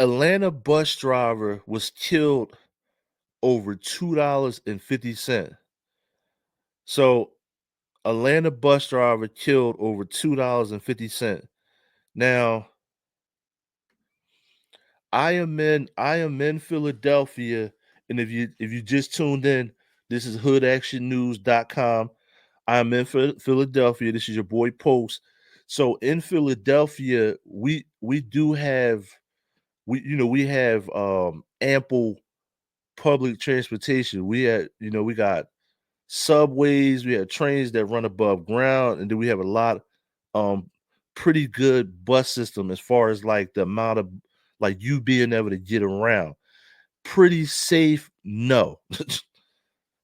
Atlanta bus driver was killed over $2.50. So Atlanta bus driver killed over $2.50. Now, I am in Philadelphia, and if you just tuned in, this is hoodactionnews.com. I'm in Philadelphia. This is your boy Post. So in Philadelphia, we do have we have ample public transportation. We got subways, we have trains that run above ground, and then we have a lot um pretty good bus system as far as like the amount of like you being able to get around. Pretty safe, no.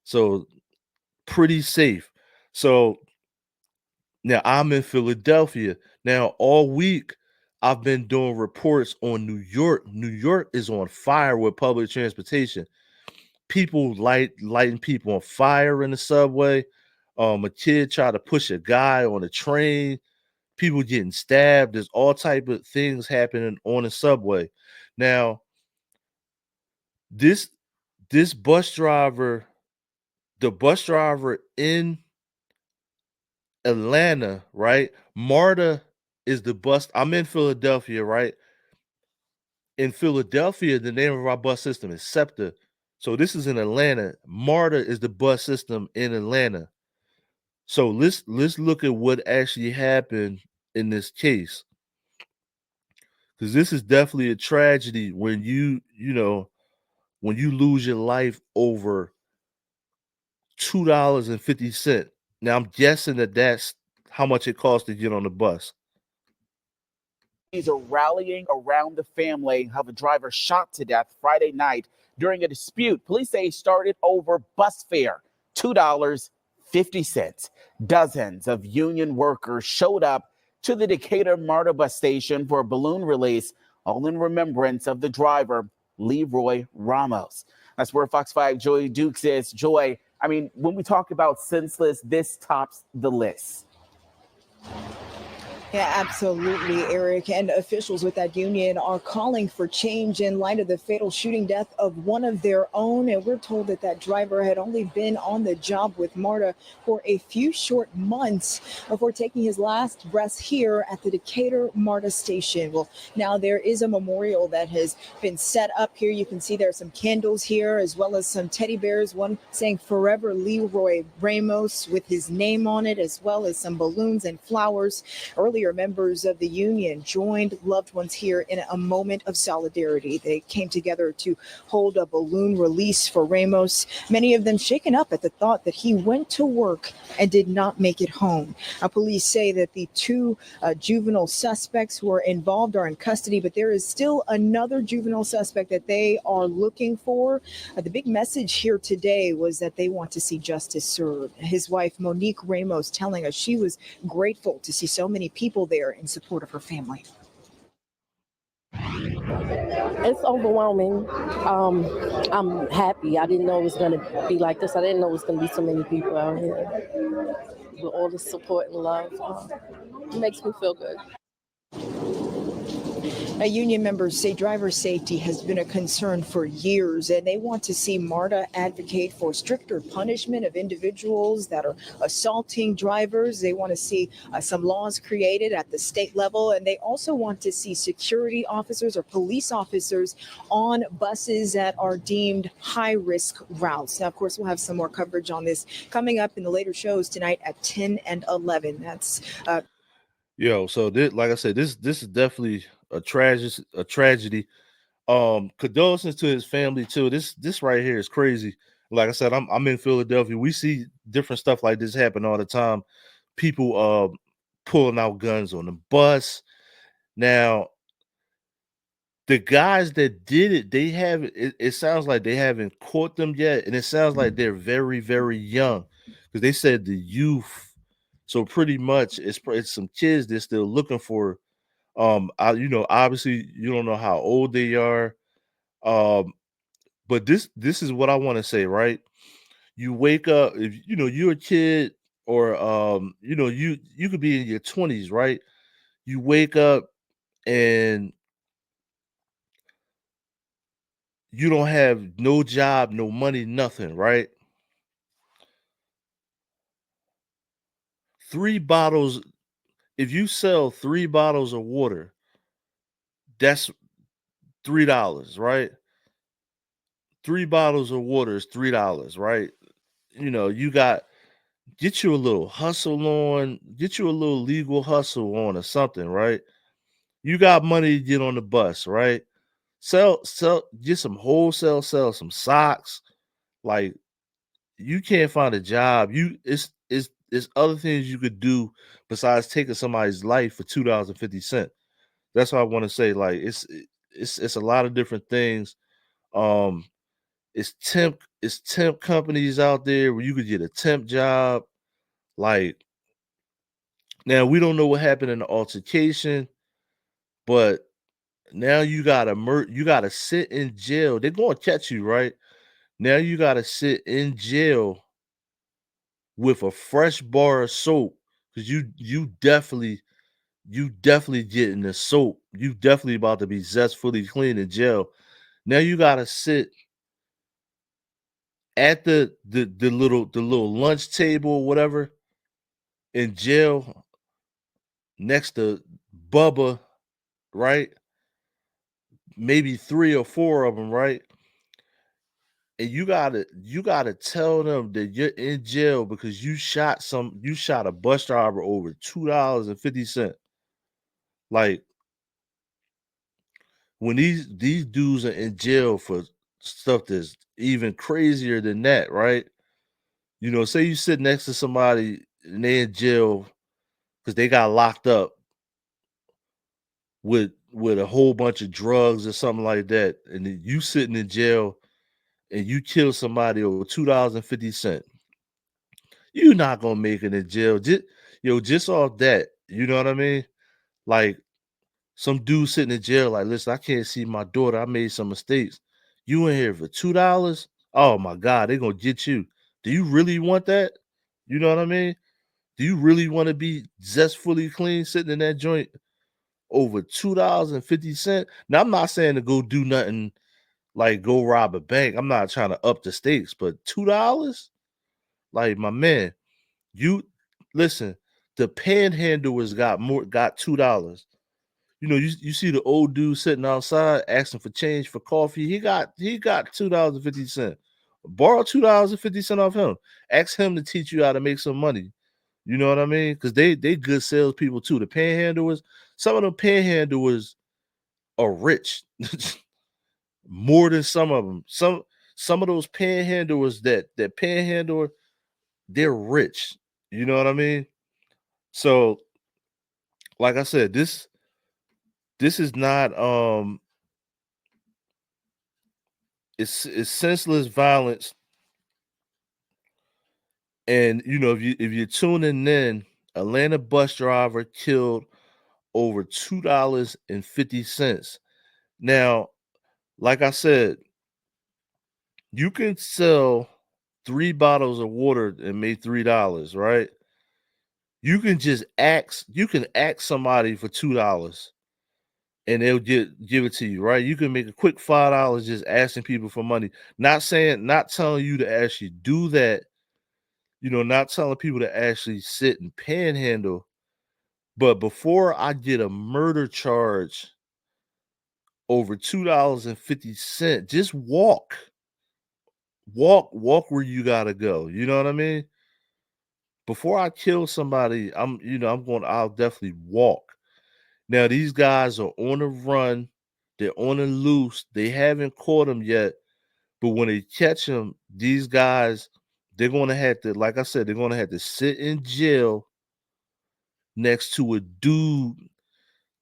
So pretty safe. So now I'm in Philadelphia. Now all week I've been doing reports on New York. New York is on fire with public transportation. People lighting people on fire in the subway. A kid tried to push a guy on a train. People getting stabbed. There's all type of things happening on the subway. Now, this this bus driver, the bus driver in Atlanta, right? Marta is the bus. I'm in Philadelphia, right? In Philadelphia, the name of our bus system is SEPTA. So this is in Atlanta. Marta is the bus system in Atlanta. So let's look at what actually happened in this case, because this is definitely a tragedy when when you lose your life over $2.50. Now I'm guessing that that's how much it costs to get on the bus. These are rallying around the family of a driver shot to death Friday night during a dispute. Police say it started over bus fare, $2.50. Dozens of union workers showed up to the Decatur Marta Bus station for a balloon release, all in remembrance of the driver, Leroy Ramos. That's where Fox 5 Joy Dukes is. Joy, I mean, when we talk about senseless, this tops the list. Yeah, absolutely, Eric. And officials with that union are calling for change in light of the fatal shooting death of one of their own. And we're told that that driver had only been on the job with Marta for a few short months before taking his last breaths here at the Decatur Marta station. Well, now there is a memorial that has been set up here. You can see there are some candles here as well as some teddy bears, one saying Forever Leroy Ramos with his name on it, as well as some balloons and flowers. Earlier, members of the union joined loved ones here in a moment of solidarity. They came together to hold a balloon release for Ramos, many of them shaken up at the thought that he went to work and did not make it home. Police say that the two juvenile suspects who are involved are in custody, but there is still another juvenile suspect that they are looking for. The big message here today was that they want to see justice served. His wife, Monique Ramos, telling us she was grateful to see so many people there in support of her family. It's overwhelming. I'm happy. I didn't know it was going to be like this. I didn't know it was going to be so many people out here with all the support and love. It makes me feel good. Union members say driver safety has been a concern for years, and they want to see Marta advocate for stricter punishment of individuals that are assaulting drivers. They want to see some laws created at the state level, and they also want to see security officers or police officers on buses that are deemed high-risk routes. Now, of course, we'll have some more coverage on this coming up in the later shows tonight at 10 and 11. That's So this, like I said, this is definitely a tragedy. Condolences to his family too. This right here is crazy. Like I said, I'm in Philadelphia. We see different stuff like this happen all the time. People pulling out guns on the bus. Now, the guys that did it, it sounds like they haven't caught them yet, and it sounds like they're very, very young, because they said the youth. So pretty much it's some kids they're still looking for. Obviously you don't know how old they are. But this is what I want to say, right? You wake up, if you're a kid, or you could be in your 20s, right? You wake up and you don't have no job, no money, nothing, right? 3 bottles, if you sell 3 bottles of water, that's $3, right? 3 bottles of water is $3, right? You got get you a little hustle on, get you a little legal hustle on or something, right? You got money to get on the bus, right? Sell, get some wholesale, sell some socks. Like, you can't find a job. It's other things you could do besides taking somebody's life for $2.50. That's what I want to say. Like, it's a lot of different things. Um, it's temp companies out there where you could get a temp job. Like, now we don't know what happened in the altercation, but now you gotta sit in jail. They're gonna catch you, right? Now you gotta sit in jail with a fresh bar of soap because you definitely getting the soap. You definitely about to be zestfully clean in jail. Now you gotta sit at the little lunch table or whatever in jail next to Bubba, right? Maybe 3 or 4 of them, right? And you gotta tell them that you're in jail because you shot a bus driver over $2.50. Like, when these dudes are in jail for stuff that's even crazier than that, right? Say you sit next to somebody and they in jail because they got locked up with a whole bunch of drugs or something like that, and then you sitting in jail and you kill somebody over $2.50. You're not gonna make it in jail. Just off that, you know what I mean? Like, some dude sitting in jail, like, listen, I can't see my daughter. I made some mistakes. You in here for $2? Oh my God, they gonna get you. Do you really want that? You know what I mean? Do you really want to be zestfully clean sitting in that joint over $2.50? Now, I'm not saying to go do nothing like go rob a bank. I'm not trying to up the stakes, but $2? Like, my man, you listen, the panhandlers got $2. You see the old dude sitting outside asking for change for coffee. He got $2.50. Borrow $2.50 off him. Ask him to teach you how to make some money. You know what I mean? Because they good salespeople too. The panhandlers, some of them panhandlers are rich. More than some of them. Some of those panhandlers that panhandler, they're rich. You know what I mean? So, like I said, this is not it's senseless violence. And if you're tuning in, Atlanta bus driver killed over $2.50. Now, like I said, you can sell 3 bottles of water and make $3, right? You can ask somebody for $2 and they'll give it to you, right? You can make a quick $5 just asking people for money. Not telling you to actually do that, not telling people to actually sit and panhandle. But before I get a murder charge over $2.50, just walk where you gotta go. You know what I mean? Before I kill somebody, I'll definitely walk. Now, these guys are on the run, they're on the loose, they haven't caught them yet. But when they catch them, these guys, they're gonna have to, like I said, they're gonna have to sit in jail next to a dude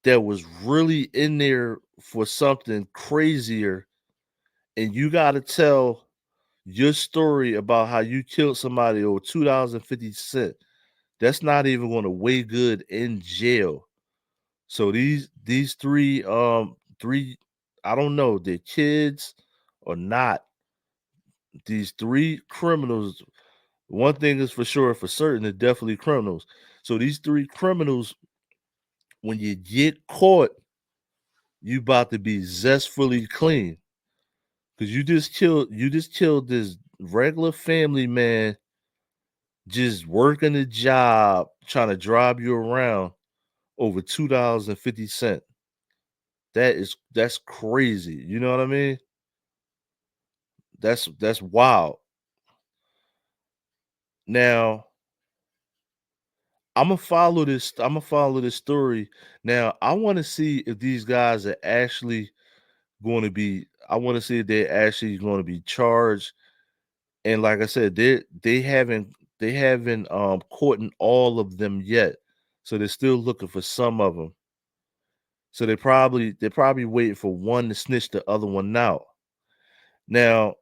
that was really in there for something crazier. And you gotta tell your story about how you killed somebody over $2.50. That's not even gonna weigh good in jail. So these three, I don't know, they're kids or not. These 3 criminals, one thing is for sure, for certain, they're definitely criminals. So these 3 criminals, when you get caught, you about to be zestfully clean. Because you just killed this regular family man just working a job trying to drive you around over $2.50. That's crazy. You know what I mean? That's wild. Now I'm gonna follow this story. Now I want to see if these guys are actually going to be. I want to see if they're actually going to be charged. And like I said, they haven't caught all of them yet, so they're still looking for some of them. So they're probably waiting for one to snitch the other one out. Now,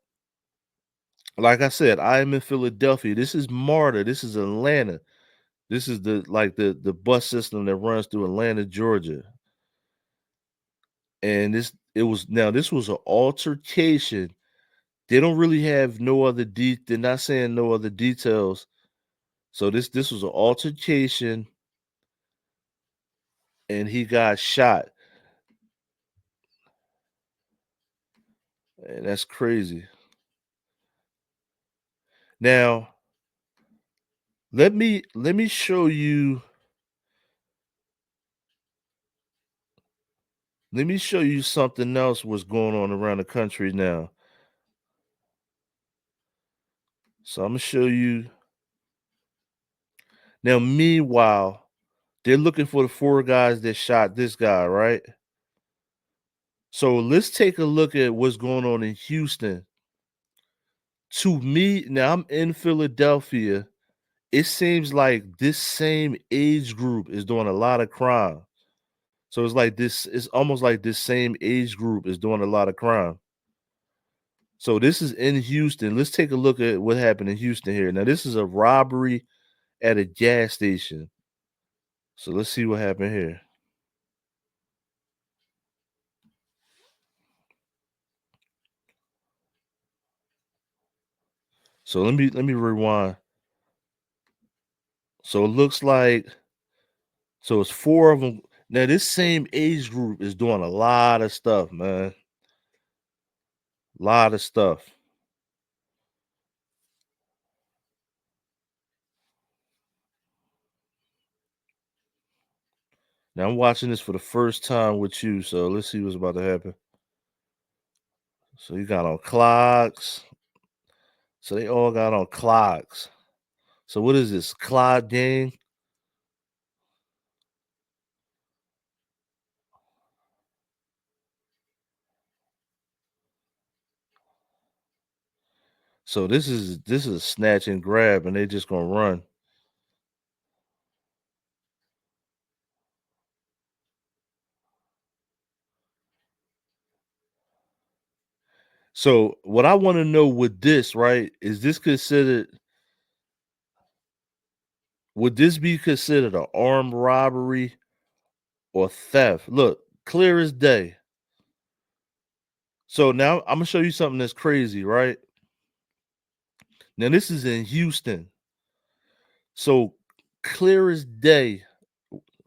like I said, I am in Philadelphia. This is Marta. This is Atlanta. This is the bus system that runs through Atlanta, Georgia. And this was an altercation. They don't really have no other they're not saying no other details. So this was an altercation and he got shot. And that's crazy. Now, let me show you something else what's going on around the country now. So I'm gonna show you now. Meanwhile, they're looking for the four guys that shot this guy, right? So let's take a look at what's going on in Houston. To me, now I'm in Philadelphia. It seems like this same age group is doing a lot of crime. So it's almost like this same age group is doing a lot of crime. So this is in Houston. Let's take a look at what happened in Houston here. Now, this is a robbery at a gas station. So let's see what happened here. So let me rewind. So it looks like it's four of them. Now this same age group is doing a lot of stuff, man. Lot of stuff. Now I'm watching this for the first time with you, so let's see what's about to happen. So you got on clocks. So they all got on clocks. So what is this? Clock gang? So this is a snatch and grab, and they just gonna run. So what I want to know with this, right, is this considered? Would this be considered an armed robbery or theft? Look, clear as day. So now I'm gonna show you something that's crazy, right? Now this is in Houston. So clear as day,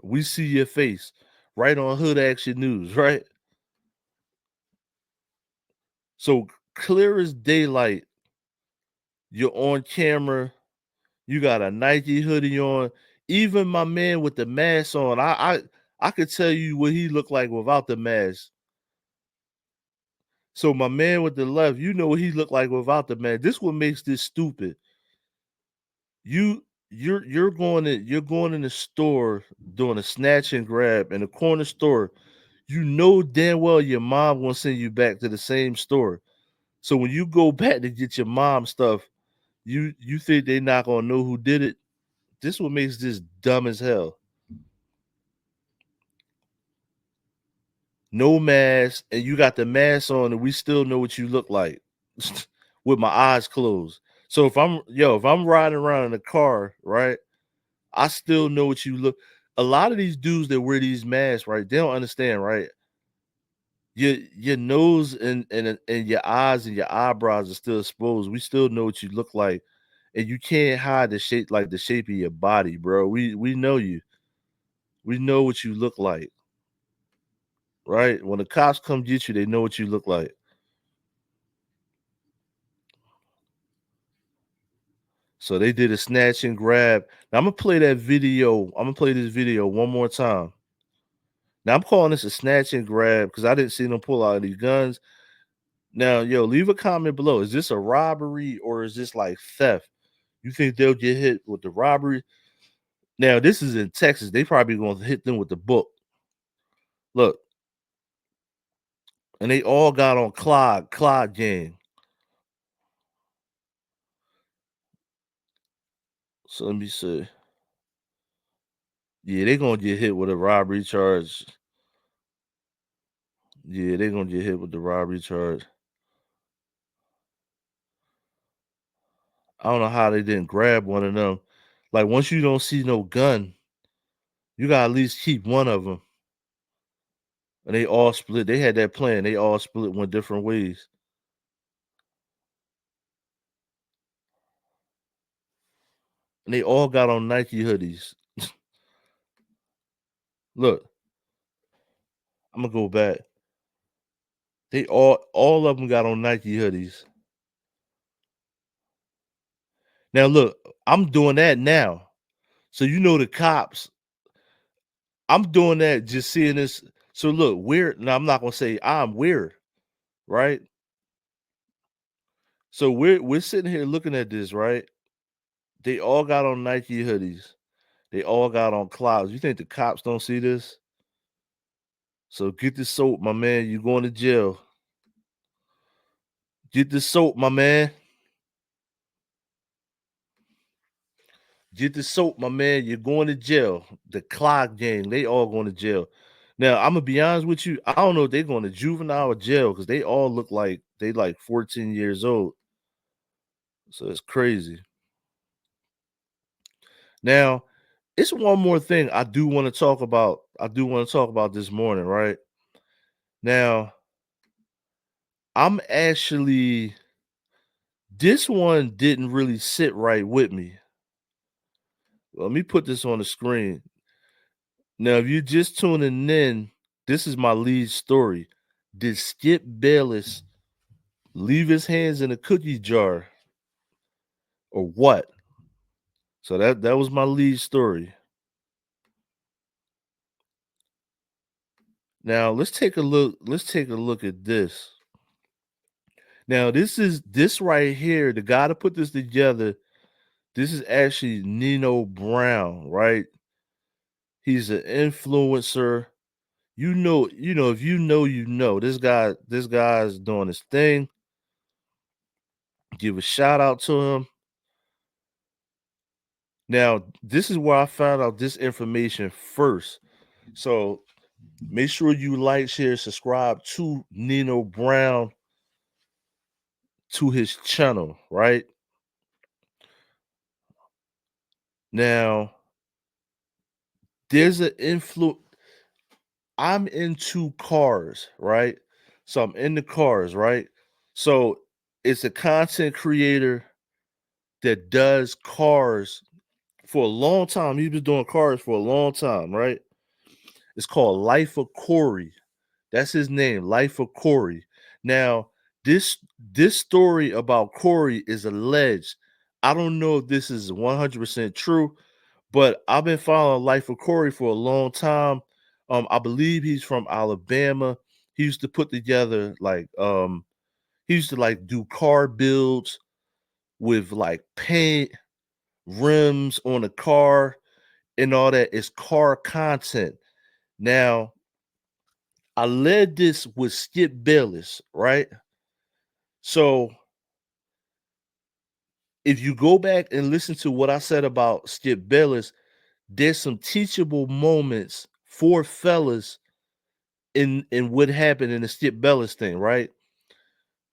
we see your face right on Hood Action News, right? So clear as daylight, you're on camera. You got a Nike hoodie on. Even my man with the mask on, I could tell you what he looked like without the mask. So my man with the left, you know what he looked like without the mask. This what makes this stupid. You're going in the store doing a snatch and grab in the corner store. You know damn well your mom gonna send you back to the same store. So when you go back to get your mom stuff, you think they not gonna know who did it. This what makes this dumb as hell. No mask, and you got the mask on, and we still know what you look like with my eyes closed. So if I'm riding around in a car, right, I still know what you look. A lot of these dudes that wear these masks, right, they don't understand, right? Your nose and your eyes and your eyebrows are still exposed. We still know what you look like, and you can't hide the shape of your body, bro. We know you. We know what you look like, right? When the cops come get you, they know what you look like. So they did a snatch and grab. Now I'm gonna play that video. I'm gonna play this video one more time. Now I'm calling this a snatch and grab because I didn't see them pull out these guns. Now, yo, leave a comment below. Is this a robbery or is this like theft? You think they'll get hit with the robbery? Now, this is in Texas. They probably gonna hit them with the book. Look, and they all got on Clyde gang. So let me see. Yeah, they gonna get hit with a robbery charge. Yeah, they gonna get hit with the robbery charge. I don't know how they didn't grab one of them. Like once you don't see no gun, you gotta at least keep one of them. And they all split. They had that plan. They all split went different ways. And they all got on Nike hoodies. Look, I'm gonna go back. They all of them got on Nike hoodies. Now look, I'm doing that now. So you know the cops. I'm doing that just seeing this. So look, weird. Now I'm not gonna say I'm weird, right? So we're sitting here looking at this, right? They all got on Nike hoodies. They all got on clouds. You think the cops don't see this? So get the soap, my man. You going to jail. Get the soap, my man. Get the soap, my man. You're going to jail. The Clyde gang, they all going to jail. Now, I'm gonna be honest with you. I don't know if they're going to juvenile or jail because they all look like they like 14 years old. So it's crazy. Now, it's one more thing I do want to talk about. I do want to talk about this morning, right? Now, I'm actually this one didn't really sit right with me. Let me put this on the screen. Now, if you're just tuning in, this is my lead story. Did Skip Bayless leave his hands in a cookie jar or what? So that was my lead story. Now, let's take a look. Let's take a look at this. Now, this right here, the guy to put this together, this is actually Nino Brown, right? He's an influencer. If you know, you know. This guy's doing his thing. Give a shout out to him. Now, this is where I found out this information first. So make sure you like, share, subscribe to Nino Brown to his channel, right? Now, there's an influence. I'm into cars, right? So I'm into cars, right? So it's a content creator that does cars for a long time. He's been doing cars for a long time, right? It's called Life of Corey. That's his name, Life of Corey. Now, this story about Corey is alleged. I don't know if this is 100% true, but I've been following Life of Corey for a long time. I believe he's from Alabama. He used to put together he used to like do car builds with like paint, rims on the car, and all that. It's car content. Now, I led this with Skip Bayless, right? So if you go back and listen to what I said about Skip Bayless, there's some teachable moments for fellas in what happened in the Skip Bayless thing, right?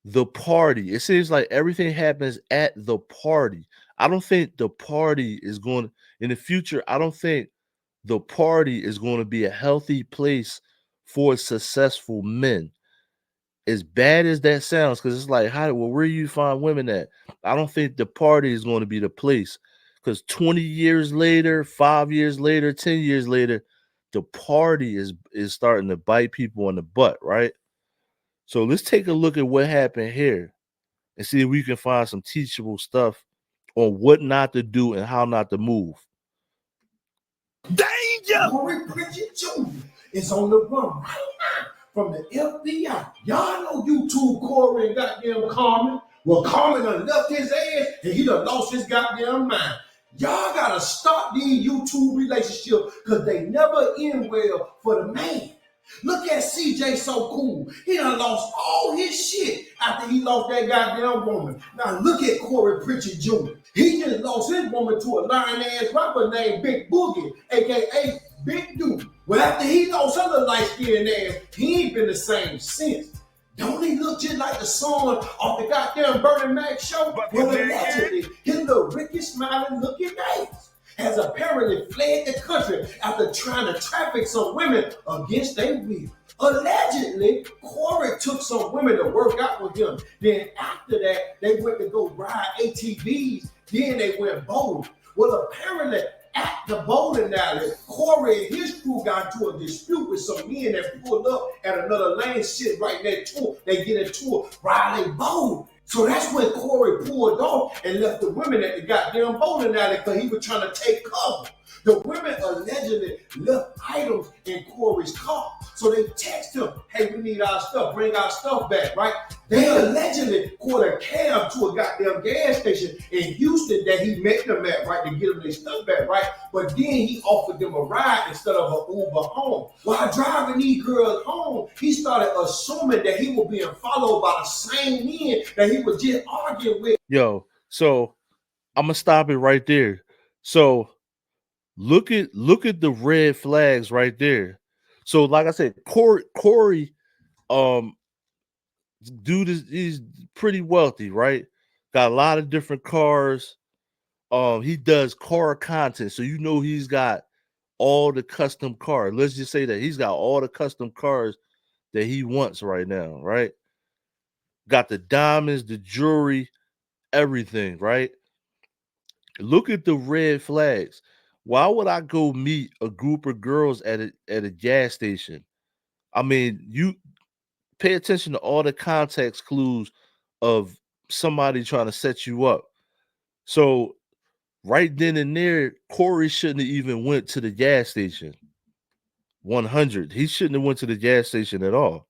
The party. It seems like everything happens at the party. I don't think the party is going in the future. I don't think the party is going to be a healthy place for successful men. As bad as that sounds, because it's like, where do you find women at? I don't think the party is going to be the place. Because 20 years later, 5 years later, 10 years later, the party is starting to bite people in the butt, right? So let's take a look at what happened here and see if we can find some teachable stuff on what not to do and how not to move. Danger! Corey Pritchett Jr. is on the run right now from the FBI. Y'all know YouTube Corey and goddamn Carmen. Well, Carmen done left his ass and he done lost his goddamn mind. Y'all gotta stop these YouTube relationships because they never end well for the man. Look at CJ So Cool. He done lost all his shit after he lost that goddamn woman. Now look at Corey Pritchett Jr. He just lost his woman to a lying-ass rapper named Big Boogie, a.k.a. Big Dude. Well, after he lost her little light-skinned ass, he ain't been the same since. Don't he look just like the son off the goddamn Bernie Mac show? Well, allegedly, his little Ricky smiling looking ass has apparently fled the country after trying to traffic some women against their will. Allegedly, Corey took some women to work out with him. Then after that, they went to go ride ATVs. Then they went bowling. Well, apparently, at the bowling alley, Corey and his crew got into a dispute with some men that pulled up at another lane shit right next to him. They get into a ride and bowl. So that's when Corey pulled off and left the women at the goddamn bowling alley because he was trying to take cover. The women allegedly left items in Corey's car. So they text him, hey, we need our stuff, bring our stuff back, right? They allegedly caught a cab to a goddamn gas station in Houston that he met them at, right, to get them their stuff back, right? But then he offered them a ride instead of an Uber home. While driving these girls home, he started assuming that he was being followed by the same men that he was just arguing with. Yo, so I'm gonna stop it right there. So look at the red flags right there. So, like I said, Corey, dude he's pretty wealthy, right? Got a lot of different cars. He does car content, so you know he's got all the custom cars. Let's just say that he's got all the custom cars that he wants right now, right? Got the diamonds, the jewelry, everything, right? Look at the red flags. Why would I go meet a group of girls at a gas station? I mean, you pay attention to all the context clues of somebody trying to set you up. So right then and there, Corey shouldn't have even went to the gas station. 100. He shouldn't have went to the gas station at all.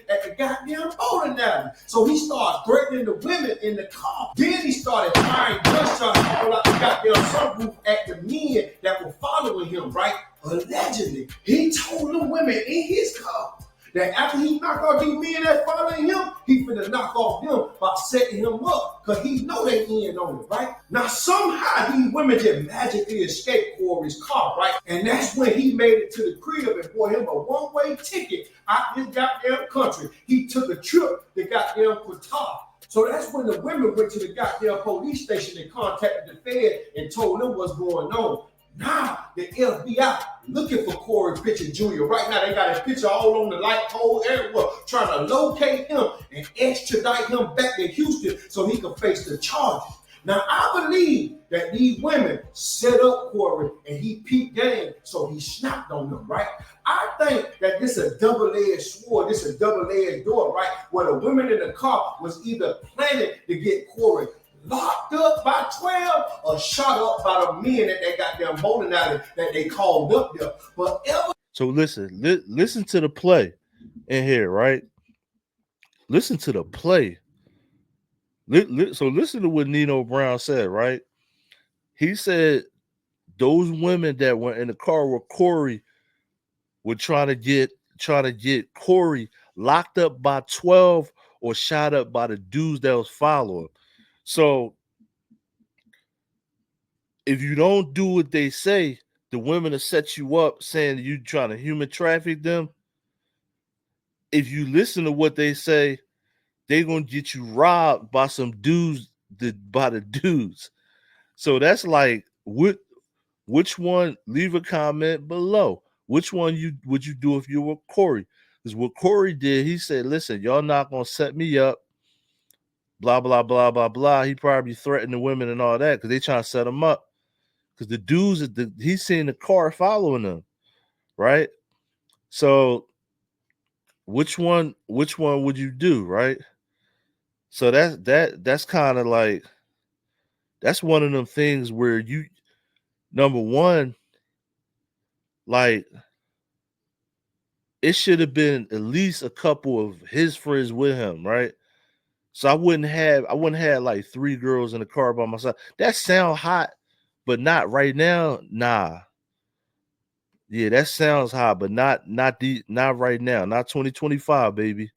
At the goddamn bowling alley. So he started threatening the women in the car. Then he started firing gunshots all out the goddamn sunroof at the men that were following him, right? Allegedly, he told the women in his car that after he knocked off these men that following him, he finna knock off them by setting him up, because he know they in on it, right? Now, somehow these women just magically escaped Corey's car, right? And that's when he made it to the crib and bought him a one-way ticket out this goddamn country. He took a trip to goddamn Qatar. So that's when the women went to the goddamn police station and contacted the Fed and told them what's going on. Now, the FBI looking for Corey Pritchett Jr. Right now, they got his picture all on the light pole everywhere, trying to locate him and extradite him back to Houston so he can face the charges. Now, I believe that these women set up Corey and he peeped game, so he snapped on them, right? I think that this is a double-edged sword, this is a double-edged door, right? Where the women in the car was either planning to get Corey locked up by 12 or shot up by the men at that goddamn bowling alley that they called up there. But so listen to the play in here, right? Listen to the play. So listen to what Nino Brown said, right? He said those women that were in the car with Corey were trying to get Corey locked up by 12 or shot up by the dudes that was following. So if you don't do what they say, the women will set you up saying you trying to human traffic them. If you listen to what they say, they're gonna get you robbed by some dudes, by the dudes. So that's like, which one? Leave a comment below. Which one would you do if you were Corey? Because what Corey did, he said, "Listen, y'all not gonna set me up." Blah blah blah blah blah. He probably threatened the women and all that because they trying to set him up. Because the dudes, he's seeing the car following them, right? So which one would you do, right? So that's kind of like That's one of them things where you, number one, like it should have been at least a couple of his friends with him, right? So I wouldn't have like 3 girls in the car by myself. That sound hot, but not right now. Nah. Yeah, that sounds hot, but not right now. Not 2025, baby.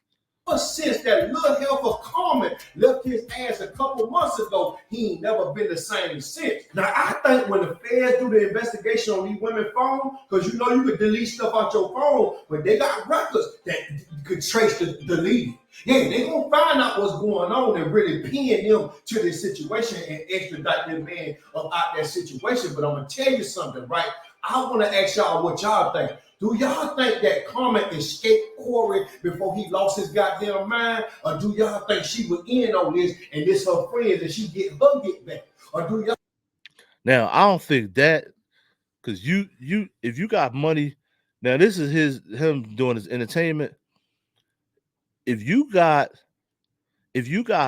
Since that little help of Carmen left his ass a couple months ago, he ain't never been the same since. Now, I think when the feds do the investigation on these women's phones, because you know you could delete stuff out your phone, but they got records that could trace the deleting. Yeah, they gonna find out what's going on and really pin them to this situation and extradite this man up out that situation. But I'm gonna tell you something, right? I want to ask y'all what y'all think. Do y'all think that Carmen escaped Corey before he lost his goddamn mind? Or do y'all think she was in on this and this her friends and she get back? Or do y'all? Now, I don't think that, because you if you got money, now this is him doing his entertainment. If you got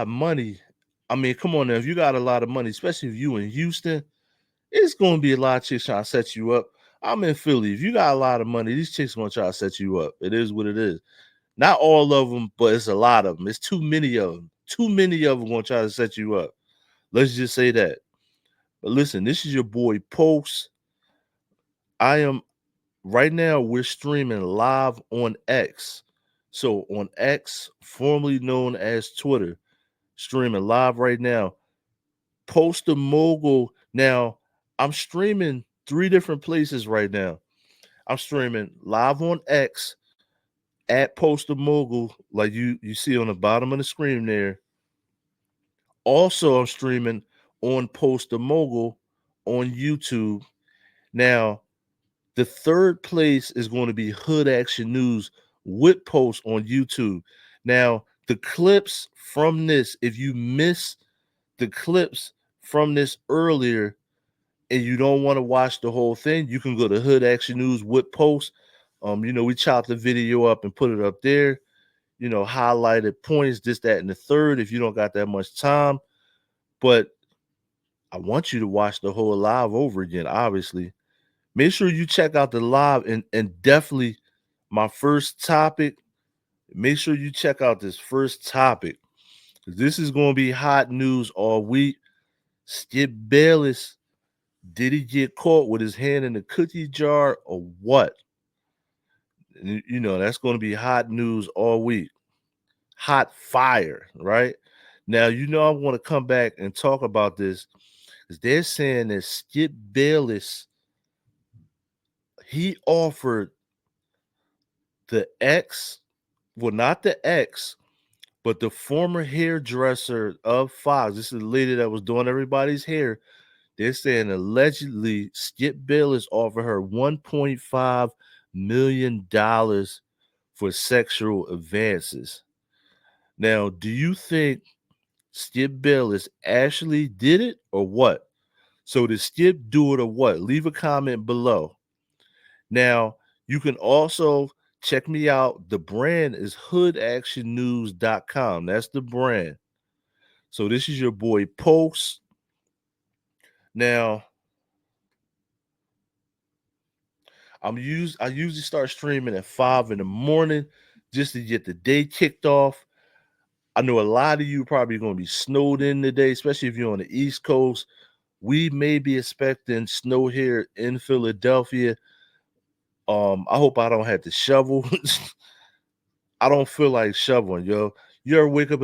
money, I mean, come on now, if you got a lot of money, especially if you in Houston, it's gonna be a lot of chicks trying to set you up. I'm in Philly. If you got a lot of money, these chicks gonna try to set you up. It is what it is. Not all of them, but it's a lot of them. It's too many of them. Too many of them gonna try to set you up. Let's just say that. But listen, this is your boy Post. I am right now. We're streaming live on X. So on X, formerly known as Twitter, streaming live right now. Post the Mogul. Now, I'm streaming 3 different places right now. I'm streaming live on X at Post the Mogul, like you see on the bottom of the screen there. Also, I'm streaming on Post the Mogul on YouTube. Now, the third place is going to be Hood Action News with Post on YouTube. Now, the clips from this, if you miss the clips from this earlier and you don't want to watch the whole thing, you can go to Hood Action News with Post. We chopped the video up and put it up there. Highlighted points, this, that, and the third, if you don't got that much time. But I want you to watch the whole live over again, obviously. Make sure you check out the live and definitely my first topic. Make sure you check out this first topic. This is going to be hot news all week. Skip Bayless, did he get caught with his hand in the cookie jar or what? That's going to be hot news all week. Hot fire, right? Now, I want to come back and talk about this because they're saying that Skip Bayless, he offered the ex, well, not the ex, but the former hairdresser of Fox. This is the lady that was doing everybody's hair. They're saying allegedly Skip Bayless offered her $1.5 million for sexual advances. Now, do you think Skip Bayless actually did it or what? So did Skip do it or what? Leave a comment below. Now, you can also check me out. The brand is hoodactionnews.com. That's the brand. So this is your boy Post. Now, I usually start streaming at 5 in the morning just to get the day kicked off. I know a lot of you probably going to be snowed in today, especially if you're on the East Coast. We may be expecting snow here in Philadelphia. I hope I don't have to shovel. I don't feel like shoveling, yo. You ever wake up